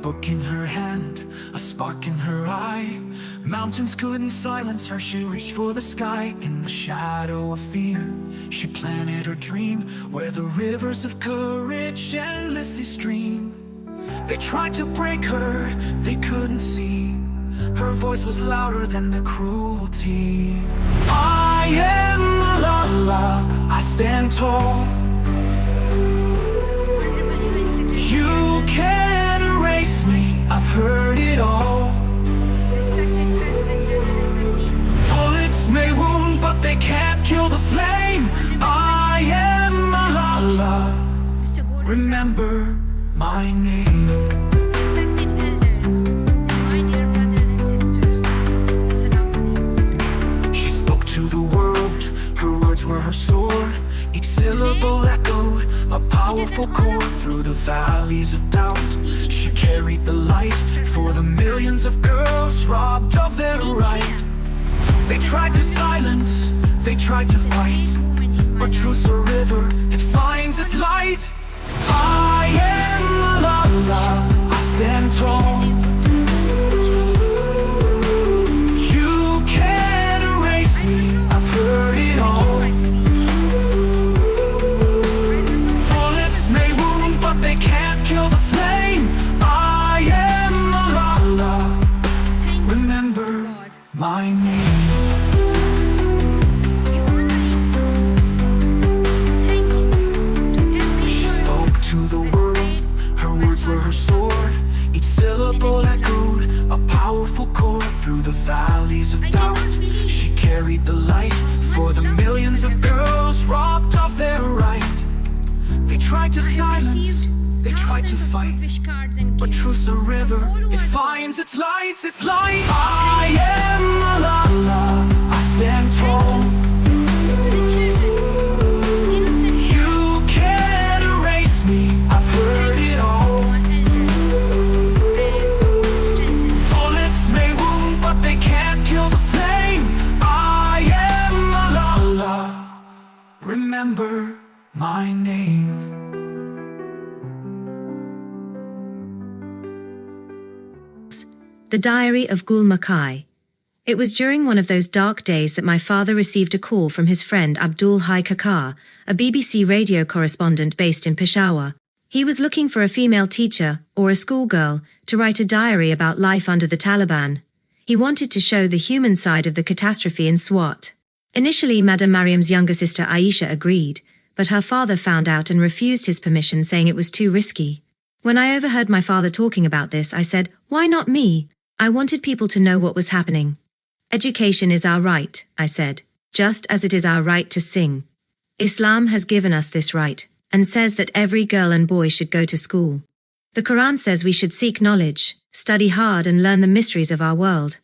book in her hand, a spark in her eye. Mountains couldn't silence her, she reached for the sky. In the shadow of fear, she planted her dream, where the rivers of courage endlessly stream. They tried to break her, they couldn't see. Her voice was louder than the cruelty. I am Malala, I stand tall. You can't erase me, I've heard it all. Bullets may wound, but they can't kill the flame. I am Malala, remember my name. She spoke to the world, her words were her sword. Each syllable echoed, a powerful chord. Through the valleys of doubt, she carried the light for the millions of girls robbed of their right. They tried to silence, they tried to fight, but truth's a river, it finds its light. I am Malala, I stand tall. You can't erase me, I've heard it all. Bullets may wound, but they can't kill the flame. I am Malala, remember my name. Each syllable echoed, a powerful chord. Through the valleys of doubt, she carried the light for the millions of girls robbed of their right. They tried to silence, they tried to fight, but truth's a river, it finds its light, its light. I am Malala, I stand tall. You can't erase me, I've heard it all. They can't kill the flame. I am Malala, remember my name. The Diary of Gul Makai. It was during one of those dark days that my father received a call from his friend Abdul Hai Kakar, a BBC radio correspondent based in Peshawar. He was looking for a female teacher, or a schoolgirl, to write a diary about life under the Taliban. He wanted to show the human side of the catastrophe in Swat. Initially, Madam Mariam's younger sister Aisha agreed, but her father found out and refused his permission, saying it was too risky. When I overheard my father talking about this, I said, "Why not me?" I wanted people to know what was happening. "Education is our right," I said, "just as it is our right to sing. Islam has given us this right, and says that every girl and boy should go to school. The Quran says we should seek knowledge, study hard and learn the mysteries of our world."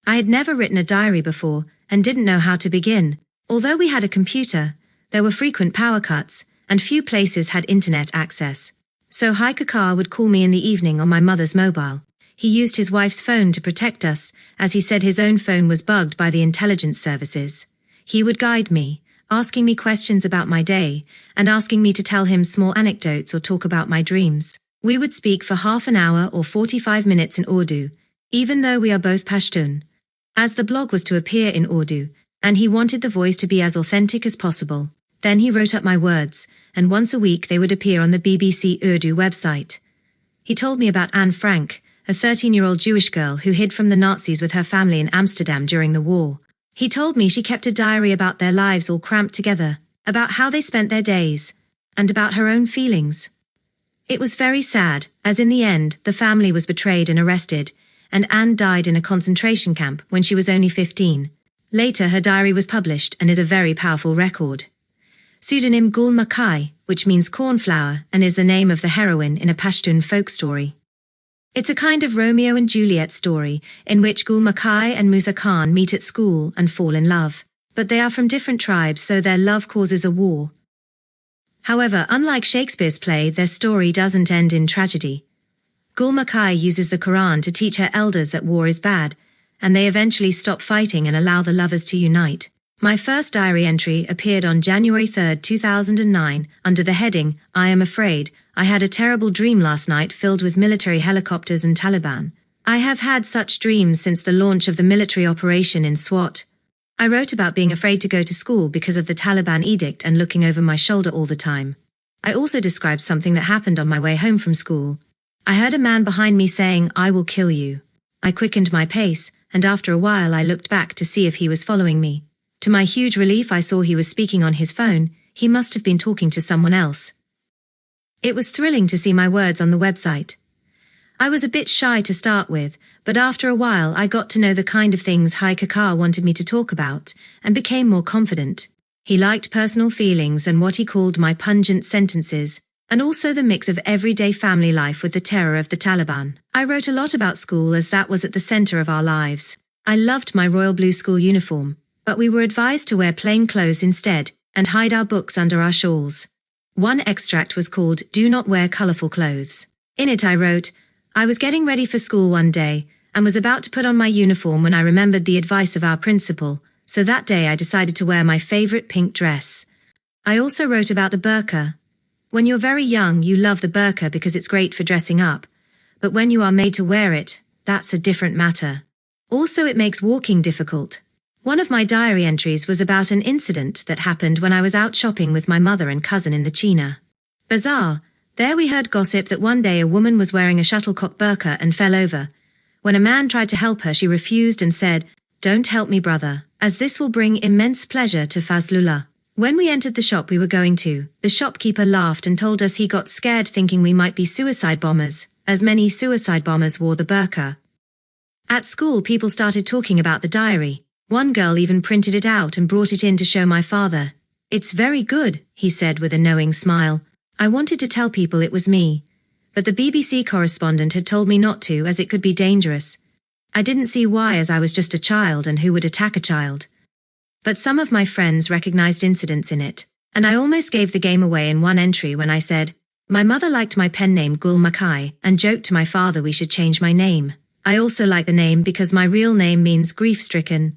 I had never written a diary before and didn't know how to begin. Although we had a computer, there were frequent power cuts and few places had internet access. So Hai Kakar would call me in the evening on my mother's mobile. He used his wife's phone to protect us, as he said his own phone was bugged by the intelligence services. He would guide me, asking me questions about my day and asking me to tell him small anecdotes or talk about my dreams. We would speak for half an hour or 45 minutes in Urdu, even though we are both Pashtun. As the blog was to appear in Urdu, and he wanted the voice to be as authentic as possible, then he wrote up my words, and once a week they would appear on the BBC Urdu website. He told me about Anne Frank, a 13-year-old Jewish girl who hid from the Nazis with her family in Amsterdam during the war. He told me she kept a diary about their lives all cramped together, about how they spent their days, and about her own feelings. It was very sad, as in the end, the family was betrayed and arrested, and Anne died in a concentration camp when she was only 15. Later, her diary was published and is a very powerful record. Pseudonym Gul Makai, which means cornflower and is the name of the heroine in a Pashtun folk story. It's a kind of Romeo and Juliet story in which Gul Makai and Musa Khan meet at school and fall in love, but they are from different tribes, so their love causes a war. However, unlike Shakespeare's play, their story doesn't end in tragedy. Gul Makai uses the Quran to teach her elders that war is bad, and they eventually stop fighting and allow the lovers to unite. My first diary entry appeared on January 3, 2009, under the heading, "I am afraid. I had a terrible dream last night filled with military helicopters and Taliban. I have had such dreams since the launch of the military operation in Swat." I wrote about being afraid to go to school because of the Taliban edict and looking over my shoulder all the time. I also described something that happened on my way home from school. I heard a man behind me saying, "I will kill you." I quickened my pace, and after a while I looked back to see if he was following me. To my huge relief, I saw he was speaking on his phone. He must have been talking to someone else. It was thrilling to see my words on the website. I was a bit shy to start with, but after a while I got to know the kind of things Hai Kakar wanted me to talk about, and became more confident. He liked personal feelings and what he called my pungent sentences, and also the mix of everyday family life with the terror of the Taliban. I wrote a lot about school as that was at the center of our lives. I loved my royal blue school uniform, but we were advised to wear plain clothes instead, and hide our books under our shawls. One extract was called "Do Not Wear Colorful Clothes." In it I wrote, "I was getting ready for school one day, and was about to put on my uniform when I remembered the advice of our principal, so that day I decided to wear my favorite pink dress." I also wrote about the burqa. When you're very young, you love the burqa because it's great for dressing up, but when you are made to wear it, that's a different matter. Also, it makes walking difficult. One of my diary entries was about an incident that happened when I was out shopping with my mother and cousin in the China Bazaar. There we heard gossip that one day a woman was wearing a shuttlecock burqa and fell over. When a man tried to help her, she refused and said, "Don't help me, brother, as this will bring immense pleasure to Fazlullah." When we entered the shop we were going to, the shopkeeper laughed and told us he got scared thinking we might be suicide bombers, as many suicide bombers wore the burqa. At school people started talking about the diary. One girl even printed it out and brought it in to show my father. "It's very good," he said with a knowing smile. I wanted to tell people it was me, but the BBC correspondent had told me not to as it could be dangerous. I didn't see why, as I was just a child and who would attack a child. But some of my friends recognized incidents in it, and I almost gave the game away in one entry when I said, "My mother liked my pen name Gul Makai and joked to my father we should change my name. I also like the name because my real name means grief-stricken."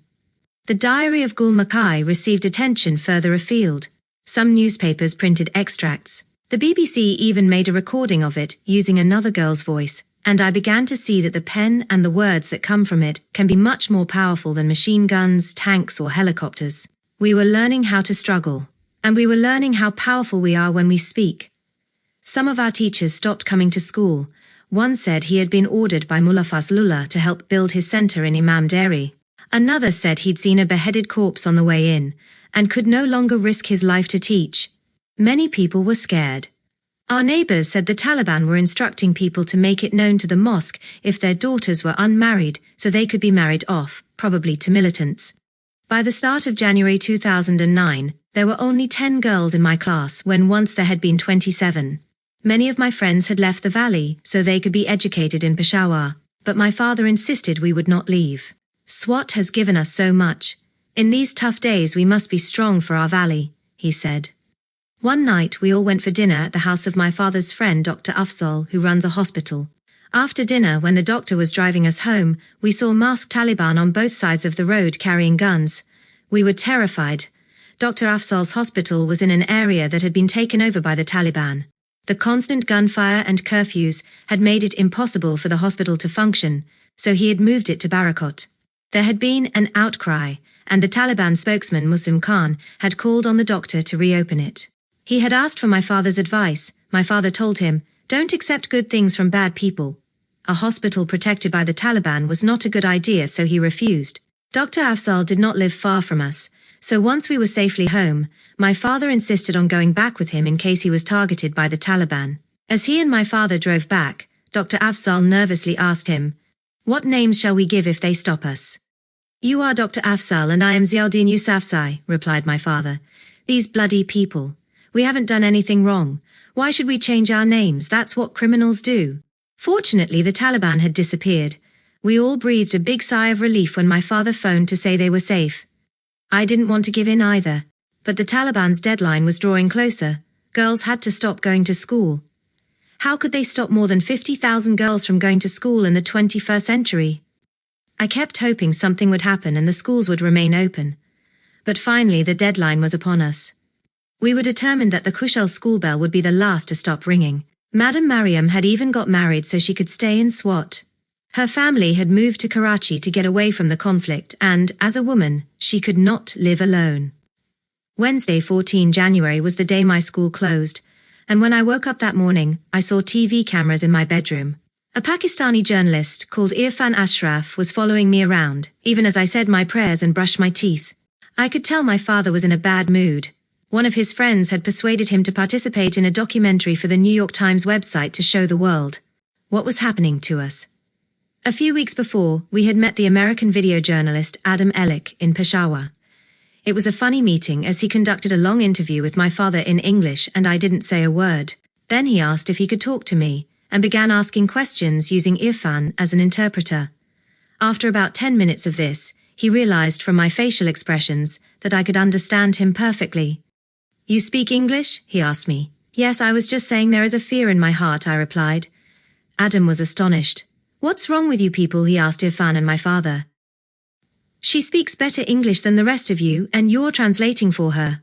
The diary of Gul Makai received attention further afield. Some newspapers printed extracts. The BBC even made a recording of it using another girl's voice, and I began to see that the pen and the words that come from it can be much more powerful than machine guns, tanks, or helicopters. We were learning how to struggle, and we were learning how powerful we are when we speak. Some of our teachers stopped coming to school. One said he had been ordered by Mullah Fazlullah to help build his center in Imam Dairy. Another said he'd seen a beheaded corpse on the way in, and could no longer risk his life to teach. Many people were scared. Our neighbors said the Taliban were instructing people to make it known to the mosque if their daughters were unmarried, so they could be married off, probably to militants. By the start of January 2009, there were only 10 girls in my class when once there had been 27. Many of my friends had left the valley so they could be educated in Peshawar, but my father insisted we would not leave. "Swat has given us so much. In these tough days we must be strong for our valley," he said. One night we all went for dinner at the house of my father's friend Dr. Afzal, who runs a hospital. After dinner, when the doctor was driving us home, we saw masked Taliban on both sides of the road carrying guns. We were terrified. Dr. Afzal's hospital was in an area that had been taken over by the Taliban. The constant gunfire and curfews had made it impossible for the hospital to function, so he had moved it to Barakot. There had been an outcry, and the Taliban spokesman Muslim Khan had called on the doctor to reopen it. He had asked for my father's advice. My father told him, "Don't accept good things from bad people." A hospital protected by the Taliban was not a good idea, so he refused. Dr. Afzal did not live far from us, so once we were safely home, my father insisted on going back with him in case he was targeted by the Taliban. As he and my father drove back, Dr. Afzal nervously asked him, "What names shall we give if they stop us?" "You are Dr. Afzal and I am Ziauddin Yousafzai," replied my father. "These bloody people. We haven't done anything wrong. Why should we change our names? That's what criminals do." Fortunately, the Taliban had disappeared. We all breathed a big sigh of relief when my father phoned to say they were safe. I didn't want to give in either, but the Taliban's deadline was drawing closer. Girls had to stop going to school. How could they stop more than 50,000 girls from going to school in the 21st century? I kept hoping something would happen and the schools would remain open. But finally the deadline was upon us. We were determined that the Kushal school bell would be the last to stop ringing. Madam Mariam had even got married so she could stay in Swat. Her family had moved to Karachi to get away from the conflict and, as a woman, she could not live alone. Wednesday, 14 January was the day my school closed, and when I woke up that morning, I saw TV cameras in my bedroom. A Pakistani journalist called Irfan Ashraf was following me around, even as I said my prayers and brushed my teeth. I could tell my father was in a bad mood. One of his friends had persuaded him to participate in a documentary for the New York Times website to show the world what was happening to us. A few weeks before, we had met the American video journalist Adam Ellick in Peshawar. It was a funny meeting as he conducted a long interview with my father in English and I didn't say a word. Then he asked if he could talk to me and began asking questions using Irfan as an interpreter. After about 10 minutes of this, he realized from my facial expressions that I could understand him perfectly. "You speak English?" he asked me. "Yes, I was just saying there is a fear in my heart," I replied. Adam was astonished. "What's wrong with you people?" he asked Irfan and my father. "She speaks better English than the rest of you, and you're translating for her."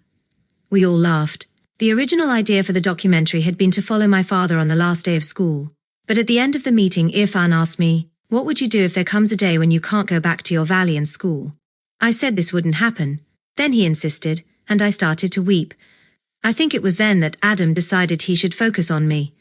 We all laughed. The original idea for the documentary had been to follow my father on the last day of school. But at the end of the meeting, Irfan asked me, "What would you do if there comes a day when you can't go back to your valley and school?" I said this wouldn't happen. Then he insisted, and I started to weep. I think it was then that Adam decided he should focus on me.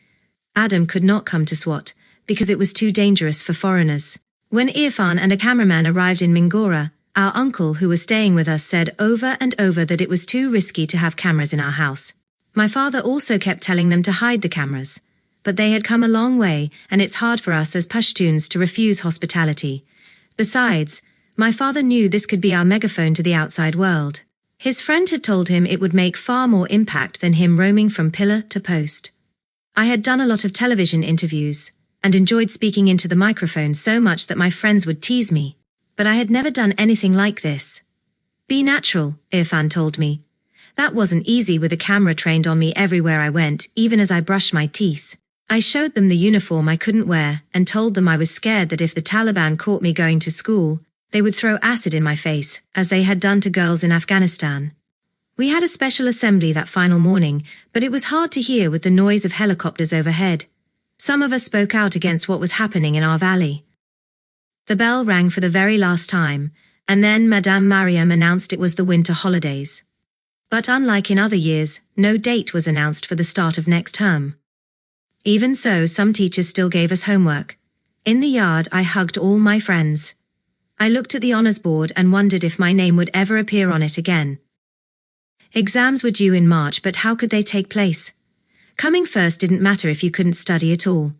Adam could not come to Swat, because it was too dangerous for foreigners. When Irfan and a cameraman arrived in Mingora, our uncle who was staying with us said over and over that it was too risky to have cameras in our house. My father also kept telling them to hide the cameras. But they had come a long way, and it's hard for us as Pashtuns to refuse hospitality. Besides, my father knew this could be our megaphone to the outside world. His friend had told him it would make far more impact than him roaming from pillar to post. I had done a lot of television interviews, and enjoyed speaking into the microphone so much that my friends would tease me. But I had never done anything like this. "Be natural," Irfan told me. That wasn't easy with a camera trained on me everywhere I went, even as I brushed my teeth. I showed them the uniform I couldn't wear and told them I was scared that if the Taliban caught me going to school, they would throw acid in my face, as they had done to girls in Afghanistan. We had a special assembly that final morning, but it was hard to hear with the noise of helicopters overhead. Some of us spoke out against what was happening in our valley. The bell rang for the very last time, and then Madame Mariam announced it was the winter holidays. But unlike in other years, no date was announced for the start of next term. Even so, some teachers still gave us homework. In the yard, I hugged all my friends. I looked at the honors board and wondered if my name would ever appear on it again. Exams were due in March, but how could they take place? Coming first didn't matter if you couldn't study at all.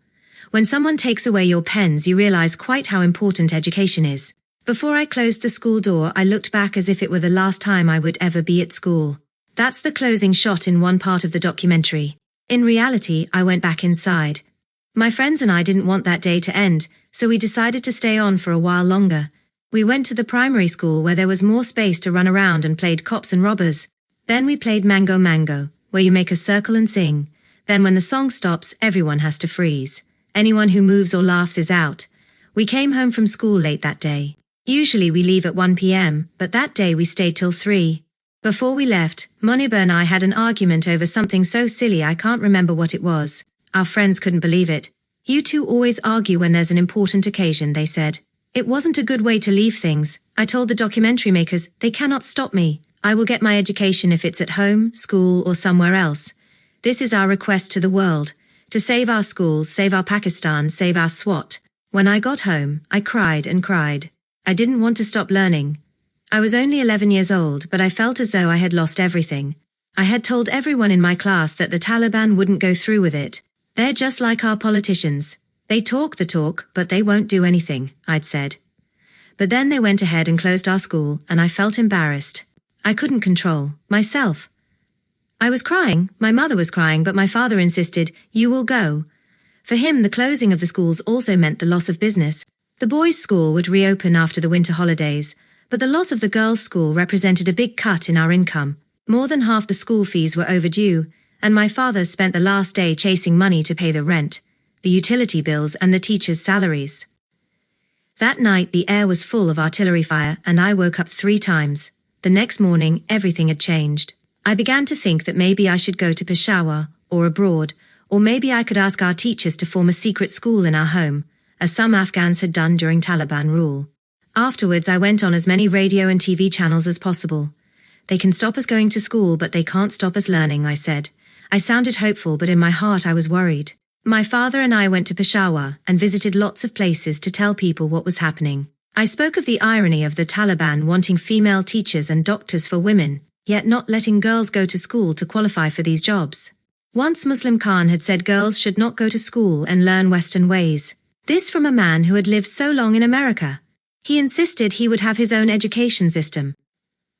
When someone takes away your pens, you realize quite how important education is. Before I closed the school door, I looked back as if it were the last time I would ever be at school. That's the closing shot in one part of the documentary. In reality, I went back inside. My friends and I didn't want that day to end, so we decided to stay on for a while longer. We went to the primary school where there was more space to run around and played cops and robbers. Then we played Mango Mango, where you make a circle and sing. Then when the song stops, everyone has to freeze. Anyone who moves or laughs is out. We came home from school late that day. Usually we leave at 1 p.m., but that day we stayed till 3. Before we left, Moniba and I had an argument over something so silly I can't remember what it was. Our friends couldn't believe it. "You two always argue when there's an important occasion," they said. It wasn't a good way to leave things. I told the documentary makers, they cannot stop me. I will get my education if it's at home, school, or somewhere else. This is our request to the world. To save our schools, save our Pakistan, save our Swat. When I got home, I cried and cried. I didn't want to stop learning. I was only 11 years old, but I felt as though I had lost everything. I had told everyone in my class that the Taliban wouldn't go through with it. They're just like our politicians. They talk the talk, but they won't do anything, I'd said. But then they went ahead and closed our school, and I felt embarrassed. I couldn't control myself. I was crying, my mother was crying, but my father insisted, "You will go." For him, the closing of the schools also meant the loss of business. The boys' school would reopen after the winter holidays, but the loss of the girls' school represented a big cut in our income. More than half the school fees were overdue, and my father spent the last day chasing money to pay the rent, the utility bills, and the teachers' salaries. That night the air was full of artillery fire, and I woke up 3 times. The next morning, everything had changed. I began to think that maybe I should go to Peshawar, or abroad, or maybe I could ask our teachers to form a secret school in our home, as some Afghans had done during Taliban rule. Afterwards, I went on as many radio and TV channels as possible. They can stop us going to school, but they can't stop us learning, I said. I sounded hopeful, but in my heart I was worried. My father and I went to Peshawar and visited lots of places to tell people what was happening. I spoke of the irony of the Taliban wanting female teachers and doctors for women, yet not letting girls go to school to qualify for these jobs. Once Muslim Khan had said girls should not go to school and learn Western ways. This from a man who had lived so long in America. He insisted he would have his own education system.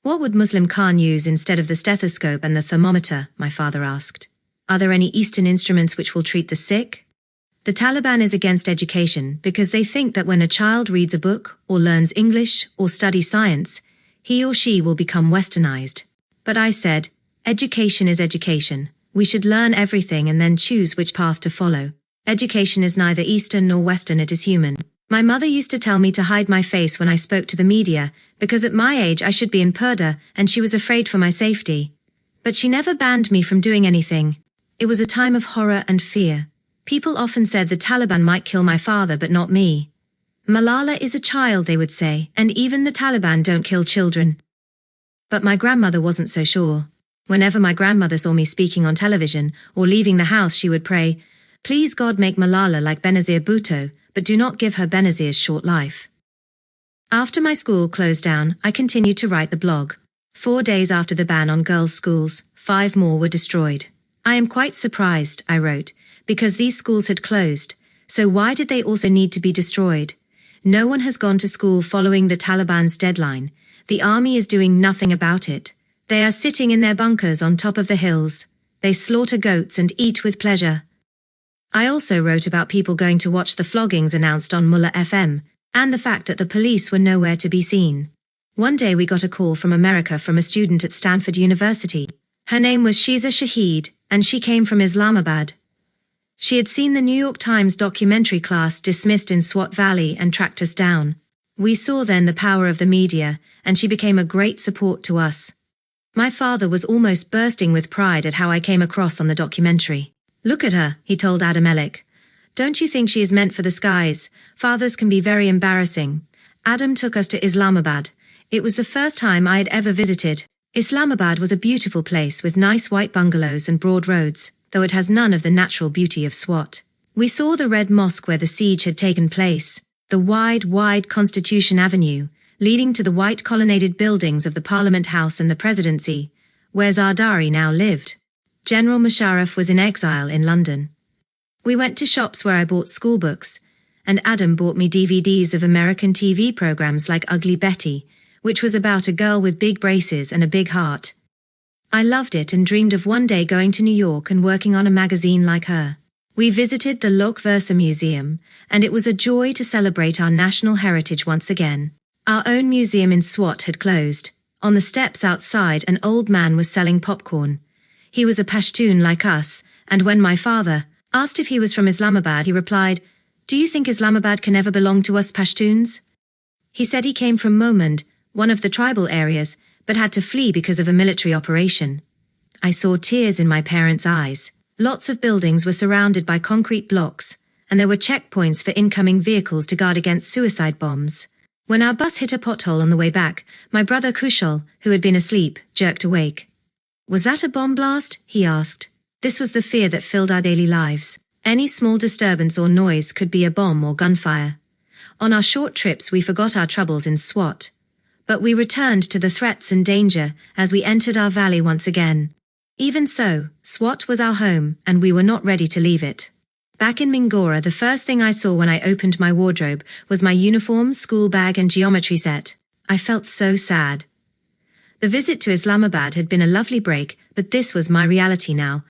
What would Muslim Khan use instead of the stethoscope and the thermometer? My father asked. Are there any Eastern instruments which will treat the sick? The Taliban is against education because they think that when a child reads a book, or learns English, or studies science, he or she will become westernized. But I said, education is education. We should learn everything and then choose which path to follow. Education is neither Eastern nor Western, it is human. My mother used to tell me to hide my face when I spoke to the media, because at my age I should be in purdah, and she was afraid for my safety. But she never banned me from doing anything. It was a time of horror and fear. People often said the Taliban might kill my father, but not me. Malala is a child, they would say, and even the Taliban don't kill children. But my grandmother wasn't so sure. Whenever my grandmother saw me speaking on television or leaving the house, she would pray, "Please God, make Malala like Benazir Bhutto, but do not give her Benazir's short life." After my school closed down, I continued to write the blog. 4 days after the ban on girls' schools, 5 more were destroyed. I am quite surprised, I wrote, because these schools had closed, so why did they also need to be destroyed? No one has gone to school following the Taliban's deadline. The army is doing nothing about it. They are sitting in their bunkers on top of the hills. They slaughter goats and eat with pleasure. I also wrote about people going to watch the floggings announced on Mullah FM, and the fact that the police were nowhere to be seen. One day we got a call from America from a student at Stanford University. Her name was Shiza Shaheed, and she came from Islamabad. She had seen the New York Times documentary class dismissed in Swat Valley and tracked us down. We saw then the power of the media, and she became a great support to us. My father was almost bursting with pride at how I came across on the documentary. "Look at her," he told Adam Ellick. "Don't you think she is meant for the skies? Fathers can be very embarrassing." Adam took us to Islamabad. It was the first time I had ever visited. Islamabad was a beautiful place with nice white bungalows and broad roads, though it has none of the natural beauty of Swat. We saw the Red Mosque where the siege had taken place, the wide Constitution Avenue, leading to the white colonnaded buildings of the Parliament House and the Presidency, where Zardari now lived. General Musharraf was in exile in London. We went to shops where I bought school books, and Adam bought me DVDs of American TV programs like Ugly Betty, which was about a girl with big braces and a big heart. I loved it and dreamed of one day going to New York and working on a magazine like her. We visited the Lok Versa Museum, and it was a joy to celebrate our national heritage once again. Our own museum in Swat had closed. On the steps outside, an old man was selling popcorn. He was a Pashtun like us, and when my father asked if he was from Islamabad, he replied, "Do you think Islamabad can ever belong to us Pashtuns?" He said he came from Momand, one of the tribal areas, but had to flee because of a military operation. I saw tears in my parents' eyes. Lots of buildings were surrounded by concrete blocks, and there were checkpoints for incoming vehicles to guard against suicide bombs. When our bus hit a pothole on the way back, my brother Kushal, who had been asleep, jerked awake. "Was that a bomb blast?" he asked. This was the fear that filled our daily lives. Any small disturbance or noise could be a bomb or gunfire. On our short trips we forgot our troubles in Swat. But we returned to the threats and danger as we entered our valley once again. Even so, Swat was our home, and we were not ready to leave it. Back in Mingora, the first thing I saw when I opened my wardrobe was my uniform, school bag and geometry set. I felt so sad. The visit to Islamabad had been a lovely break, but this was my reality now.